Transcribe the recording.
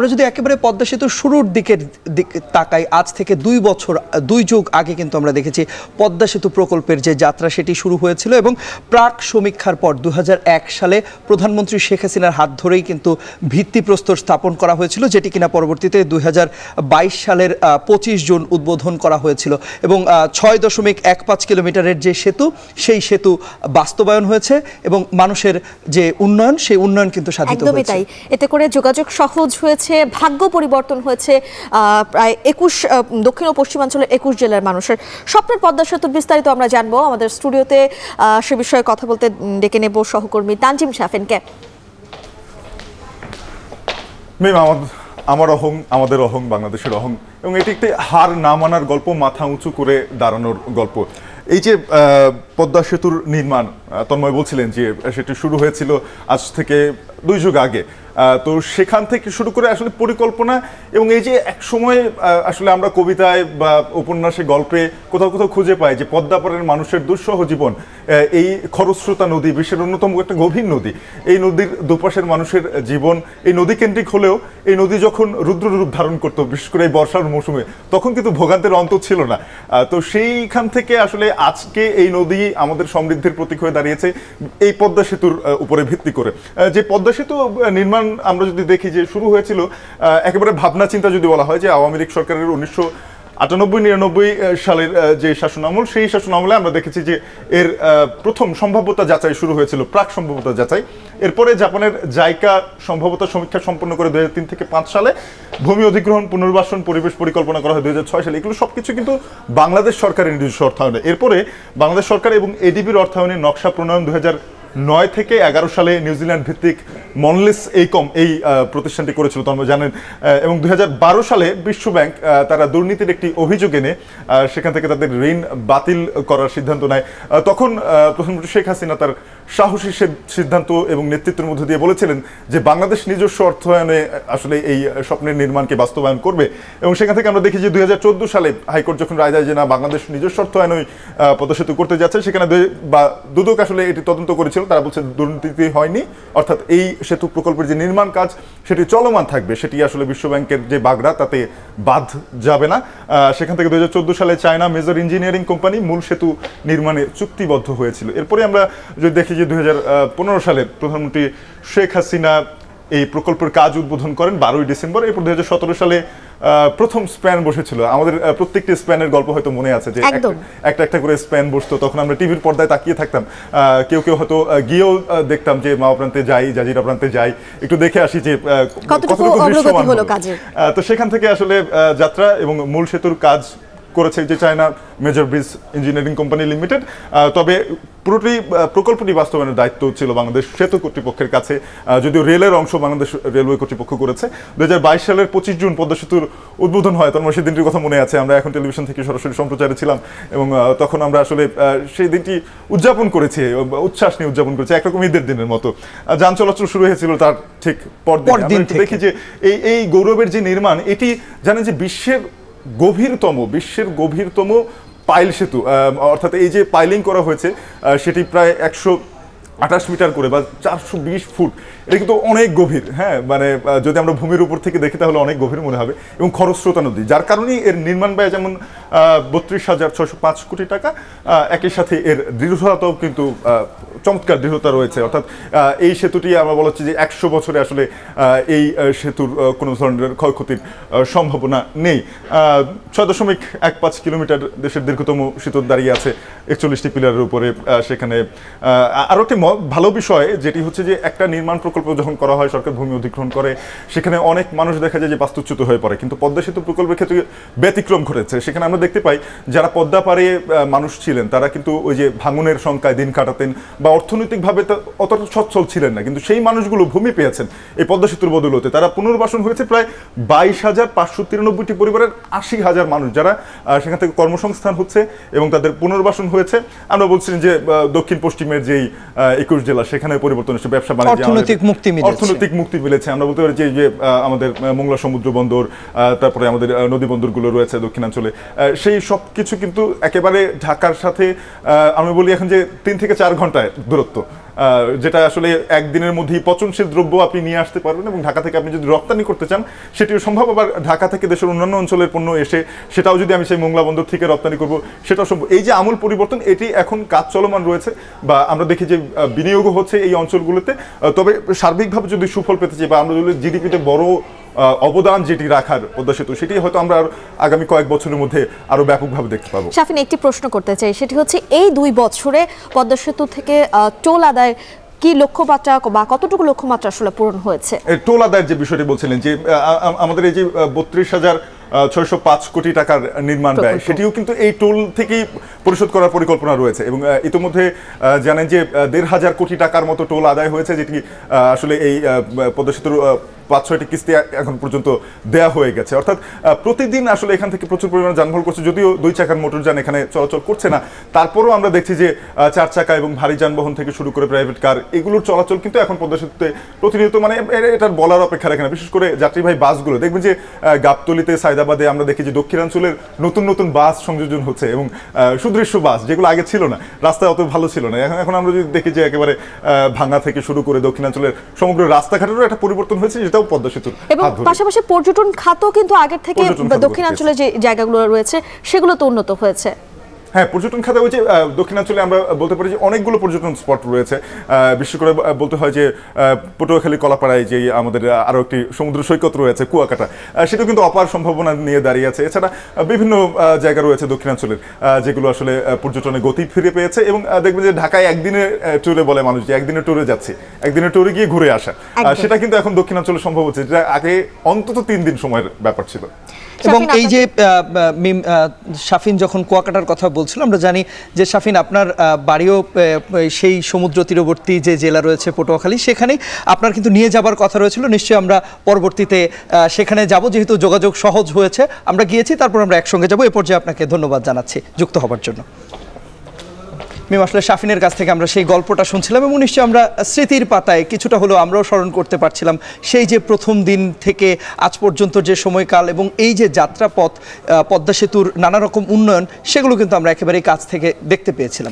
আমরা যদি একেবারে পদ্মা সেতুর শুরুর দিকে তাকাই, আজ থেকে 2 যুগ আগে কিন্তু আমরা দেখেছি পদ্মা সেতু প্রকল্পের যে যাত্রা সেটি শুরু হয়েছিল এবং প্রাক সমীক্ষার পর 2001 সালে প্রধানমন্ত্রী শেখ হাসিনার হাত ধরেই কিন্তু ভিত্তিপ্রস্তর স্থাপন করা হয়েছিল, যেটি কিনা পরবর্তীতে 2022 সালের 25 জুন উদ্বোধন করা হয়েছিল এবং 6.15 কিলোমিটারের যে সেতু, সেই সেতু বাস্তবায়ন হয়েছে এবং মানুষের যে উন্নয়ন, সেই উন্নয়ন কিন্তু সাধিত হয়েছে। একদমই তাই। এতে করে যোগাযোগ সহজ হয়েছে, ভাগ্য পরিবর্তন হয়েছে প্রায় 21 দক্ষিণ ও পশ্চিমাঞ্চলের 21 জেলার মানুষের। স্বপ্নের পদ্মা সেতুর বিস্তারিত আমরা জানবো। আমাদের স্টুডিওতে সে বিষয়ে কথা বলতে ডেকে নেব সহকর্মী তানজিম শাফিনকে। আমার অহং, আমাদের অহং, বাংলাদেশের অহং, এবং এটি একটি হার না মানার গল্প, মাথা উঁচু করে দাঁড়ানোর গল্প। এই যে পদ্মা সেতুর নির্মাণ, তন্ময় বলছিলেন যে সেটি শুরু হয়েছিল আজ থেকে 2 যুগ আগে। তো সেখান থেকে শুরু করে আসলে পরিকল্পনা এবং এই যে এক সময় আসলে আমরা কবিতায় বা উপন্যাসে গল্পে কোথাও কোথাও খুঁজে পাই যে পদ্মাপাড়ের মানুষের দুঃসহ জীবন, এই খরস্রোতা নদী, বিশ্বের অন্যতম একটা গভীর নদী, এই নদীর দুপাশের মানুষের জীবন এই নদী কেন্দ্রিক হলেও এই নদী যখন রুদ্র রূপ ধারণ করতো, বিশেষ করে এই বর্ষার মৌসুমে, তখন কিন্তু ভোগান্তের অন্ত ছিল না। তো সেইখান থেকে আসলে আজকে এই নদী আমাদের সমৃদ্ধির প্রতীক হয়ে দাঁড়িয়েছে এই পদ্মা সেতুর উপরে ভিত্তি করে। যে পদ্মা সেতু নির্মাণ আমরা যদি দেখি যে শুরু হয়েছিল একেবারে ভাবনা চিন্তা যদি বলা হয় যে আওয়ামী লীগ সরকারের 1998-99 সালের যে শাসনামল, সেই শাসনামলে আমরা দেখেছি যে এর প্রথম সম্ভাব্যতা যাচাই শুরু হয়েছিল, প্রাক সম্ভাব্যতা যাচাই। এরপরে জাপানের জাইকা সম্ভাব্যতা সমীক্ষা সম্পন্ন করে 2003 থেকে 5 সালে, ভূমি অধিগ্রহণ, পুনর্বাসন, পরিবেশ পরিকল্পনা করা হয় 2006 সালে। এগুলো সবকিছু কিন্তু বাংলাদেশ সরকারের নিজস্ব অর্থায়নে। এরপরে বাংলাদেশ সরকার এবং এডিবির অর্থায়নে নকশা প্রণয়ন 2009 থেকে 11 সালে নিউজিল্যান্ড ভিত্তিক মনলিস এইকম এই প্রতিষ্ঠানটি করেছিল, তোমরা জানেন। এবং 2012 সালে বিশ্ব ব্যাংক তারা দুর্নীতির একটি অভিযোগ এনে সেখান থেকে তাদের ঋণ বাতিল করার সিদ্ধান্ত নেয়। তখন প্রধানমন্ত্রী শেখ হাসিনা তার সাহসী সিদ্ধান্ত এবং নেতৃত্বের মধ্যে দিয়ে বলেছিলেন যে বাংলাদেশ নিজস্ব অর্থায়নে আসলে এই স্বপ্নের নির্মাণকে বাস্তবায়ন করবে। এবং সেখান থেকে আমরা দেখি যে 2014 সালে হাইকোর্ট যখন রায় দেয় যে না, বাংলাদেশ নিজস্ব অর্থায়নে পদ্মা সেতু করতে যাচ্ছে, সেখানে দুদক আসলে এটি তদন্ত করেছিল, তারা বলছে দুর্নীতি হয়নি, অর্থাৎ এই সেতু প্রকল্পের যে নির্মাণ কাজ সেটি চলমান থাকবে, সেটি আসলে বিশ্বব্যাংকের যে বাগড়া তাতে বাদ যাবে না। সেখান থেকে 2014 সালে চায়না মেজর ইঞ্জিনিয়ারিং কোম্পানি মূল সেতু নির্মাণে চুক্তিবদ্ধ হয়েছিল। এরপরে আমরা যদি দেখি যে 2015 সালে প্রধানমন্ত্রী শেখ হাসিনা এই প্রকল্পের কাজ উদ্বোধন করেন 12 ডিসেম্বর। এরপর 2017 সালে প্রথম স্প্যান বসেছিল। আমাদের প্রত্যেকটি স্প্যানের গল্প হয়তো মনে আছে যে একটা করে স্প্যান বসতো, তখন আমরা টিভির পর্দায় তাকিয়ে থাকতাম, কেউ কেউ হয়তো গিয়েও দেখতাম যে মাওয়া প্রান্তে যাই, জাজিরা প্রান্তে যাই, একটু দেখে আসি যে কতটুকু দৃশ্যমান হলো। তো সেখান থেকে আসলে যাত্রা এবং মূল সেতুর কাজ করেছে যে China major bridge engineering company limited. তবে পুরোটি প্রকল্পটি বাস্তবায়নের দায়িত্ব ছিল বাংলাদেশ সেতু কর্তৃপক্ষের কাছে, যদিও রেলের অংশ বাংলাদেশ রেলওয়ে কর্তৃপক্ষ করেছে। 2022 সালের 25 জুন পদ্মা সেতুর উদ্বোধন হয়। তখন সেই দিনটির কথা মনে আছে, আমরা এখন টেলিভিশন থেকে সরাসরি সম্প্রচারে ছিলাম এবং তখন আমরা আসলে সেই দিনটি উদযাপন করেছি, উচ্ছ্বাস নিয়ে উদযাপন করেছি, একরকম ঈদের দিনের মতো। যান চলাচল শুরু হয়েছিল তার ঠিক পরদিন। দেখি যে এই গৌরবের যে নির্মাণ, এটি জানেন যে বিশ্বের গভীরতম পাইল সেতু, অর্থাৎ এই যে পাইলিং করা হয়েছে সেটি প্রায় 128 মিটার করে বা 420 ফুট। এটা কিন্তু অনেক গভীর, হ্যাঁ, মানে যদি আমরা ভূমির উপর থেকে দেখি তাহলে অনেক গভীর মনে হবে। এবং খরস্রোতা নদী, যার কারণেই এর নির্মাণ ব্যয় যেমন 32,605 কোটি টাকা, একই সাথে এর দৃঢ়তাও কিন্তু চমৎকার দৃঢ়তা রয়েছে। অর্থাৎ এই সেতুটি আমরা বলা হচ্ছে যে 100 বছরে আসলে এই সেতুর কোনো ধরনের ক্ষয়ক্ষতির সম্ভাবনা নেই। 6.15 কিলোমিটার দেশের দীর্ঘতম সেতু দাঁড়িয়ে আছে 41টি পিলারের উপরে। সেখানে আরও একটি ভালো বিষয় যেটি হচ্ছে যে একটা নির্মাণ প্রকল্প যখন করা হয়, সরকার ভূমি অধিগ্রহণ করে, সেখানে অনেক মানুষ দেখা যায় যে বাস্তুচ্যুত হয়ে পড়ে, কিন্তু পদ্মা সেতু প্রকল্পের ক্ষেত্রে ব্যতিক্রম ঘটেছে। সেখানে আমরা দেখতে পাই যারা পদ্মা পাড়ে মানুষ ছিলেন তারা কিন্তু ওই যে ভাঙনের সংখ্যায় দিন কাটাতেন বা অর্থনৈতিকভাবে অতটা সচ্ছল ছিলেন না, কিন্তু সেই মানুষগুলো ভূমি পেয়েছেন এই পদ্মা সেতুর বদৌলতে। তারা পুনর্বাসন হয়েছে প্রায় 22,593টি পরিবারের 80,000 মানুষ, যারা সেখান থেকে কর্মসংস্থান হচ্ছে এবং তাদের পুনর্বাসন হয়েছে। আমরা বলছিলাম যে দক্ষিণ পশ্চিমের যেই 21 জেলা, সেখানে পরিবর্তন এসেছে, ব্যবসা বাণিজ্য, অর্থনৈতিক মুক্তি মিলেছে। আমরা বলতে পারি যে আমাদের মোংলা সমুদ্র বন্দর, তারপরে আমাদের নদী বন্দরগুলো রয়েছে দক্ষিণাঞ্চলে, সেই সব কিছু কিন্তু একেবারে ঢাকার সাথে আমি বলি এখন যে 3 থেকে 4 ঘন্টায় দূরত্ব। যেটা আসলে একদিনের মধ্যেই পচনশীল দ্রব্য আপনি নিয়ে আসতে পারবেন এবং ঢাকা থেকে আপনি যদি রপ্তানি করতে চান সেটিও সম্ভব। আবার ঢাকা থেকে দেশের অন্যান্য অঞ্চলের পণ্য এসে সেটাও যদি আমি সেই মোংলা বন্দর থেকে রপ্তানি করব সেটাও সম্ভব। এই যে আমূল পরিবর্তন, এটি এখন কাজ চলমান রয়েছে বা আমরা দেখি যে বিনিয়োগও হচ্ছে এই অঞ্চলগুলোতে। তবে সার্বিকভাবে যদি সুফল পেতে চাই বা আমরা যদি জিডিপিতে বড় অবদান যেটি রাখার পদ্মা সেতু, সেটি হয়তো আমরা আগামী কয়েক বছরের মধ্যে আরো ব্যাপকভাবে দেখতে পাবো। শাফিন, একটি প্রশ্ন করতে চাই, সেটি হচ্ছে এই 2 বছরে পদ্মা সেতু থেকে টোল আদায় কি লক্ষ্যমাত্রা বা কতটুকু লক্ষ্যমাত্রা আসলে পূরণ হয়েছে? টোল আদায়ের যে বিষয়টি বলছিলেন যে আমাদের এই যে 32,605 কোটি টাকার নির্মাণ ব্যয়, সেটিও কিন্তু এই টোল থেকেই পরিশোধ করার পরিকল্পনা রয়েছে এবং ইতিমধ্যে জানেন যে 1,500 কোটি টাকার মতো টোল আদায় হয়েছে, যেটি আসলে এই পদ্মা সেতুর 5-6টি কিস্তি এখন পর্যন্ত দেয়া হয়ে গেছে। অর্থাৎ প্রতিদিন আসলে এখান থেকে প্রচুর পরিমাণে যানবাহন করছে, যদিও 2 চাকার মোটরযান এখানে চলাচল করছে না, তারপরও আমরা দেখছি যে 4 চাকা এবং ভারী যানবাহন থেকে শুরু করে প্রাইভেট কার, এগুলোর চলাচল কিন্তু এখন পদ্মা সেতুতে প্রতিনিয়ত, মানে এটার বলার অপেক্ষা রাখে না। বিশেষ করে যাত্রীবাহী বাসগুলো দেখবেন যে গাবতলীতে, সায়দাবাদে আমরা দেখি যে দক্ষিণাঞ্চলের নতুন নতুন বাস সংযোজন হচ্ছে এবং সুদৃশ্য বাস যেগুলো আগে ছিল না, রাস্তায় অত ভালো ছিল না, এখন আমরা যদি দেখি যে একেবারে ভাঙা থেকে শুরু করে দক্ষিণাঞ্চলের সমগ্র রাস্তাঘাটেরও একটা পরিবর্তন হয়েছে, যেটাও পদ্মা সেতুর এবং পাশাপাশি পর্যটন খাতও কিন্তু আগের থেকে দক্ষিণাঞ্চলে যে জায়গাগুলো রয়েছে সেগুলো তো উন্নত হয়েছে। হ্যাঁ, পর্যটন খাতে ওই যে দক্ষিণাঞ্চলে আমরা বলতে পারি যে অনেকগুলো পর্যটন স্পট রয়েছে। বিশেষ করে বলতে হয় যে পটুয়াখালী কলাপাড়ায় যে আমাদের আরও একটি সমুদ্র সৈকত রয়েছে কুয়াকাটা, সেটাও কিন্তু অপার সম্ভাবনা নিয়ে দাঁড়িয়ে আছে। এছাড়া বিভিন্ন জায়গা রয়েছে দক্ষিণাঞ্চলের যেগুলো আসলে পর্যটনে গতি ফিরে পেয়েছে এবং দেখবেন যে ঢাকায় একদিনের ট্যুরে বলে মানুষ যে একদিনের ট্যুরে যাচ্ছি, একদিনের ট্যুরে গিয়ে ঘুরে আসা, সেটা কিন্তু এখন দক্ষিণাঞ্চলে সম্ভব হচ্ছে, যেটা আগে অন্তত 3 দিন সময়ের ব্যাপার ছিল। এবং এই যে শাফিন যখন কুয়াকাটার কথা বলছিল, আমরা জানি যে শাফিন আপনার বাড়িও সেই সমুদ্র তীরবর্তী যে জেলা রয়েছে পটুয়াখালী, সেখানেই আপনার কিন্তু নিয়ে যাবার কথা রয়েছিল। নিশ্চয়ই আমরা পরবর্তীতে সেখানে যাব, যেহেতু যোগাযোগ সহজ হয়েছে আমরা গিয়েছি, তারপর আমরা একসঙ্গে যাব। এ পর্যায়ে আপনাকে ধন্যবাদ জানাচ্ছি যুক্ত হবার জন্য। আসলে শাফিনের কাছ থেকে আমরা সেই গল্পটা শুনছিলাম এবং নিশ্চয়ই আমরা স্মৃতির পাতায় কিছুটা হলেও আমরাও স্মরণ করতে পারছিলাম সেই যে প্রথম দিন থেকে আজ পর্যন্ত যে সময়কাল এবং এই যে যাত্রাপথ, পদ্মা সেতুর নানা রকম উন্নয়ন, সেগুলো কিন্তু আমরা একেবারেই কাছ থেকে দেখতে পেয়েছিলাম।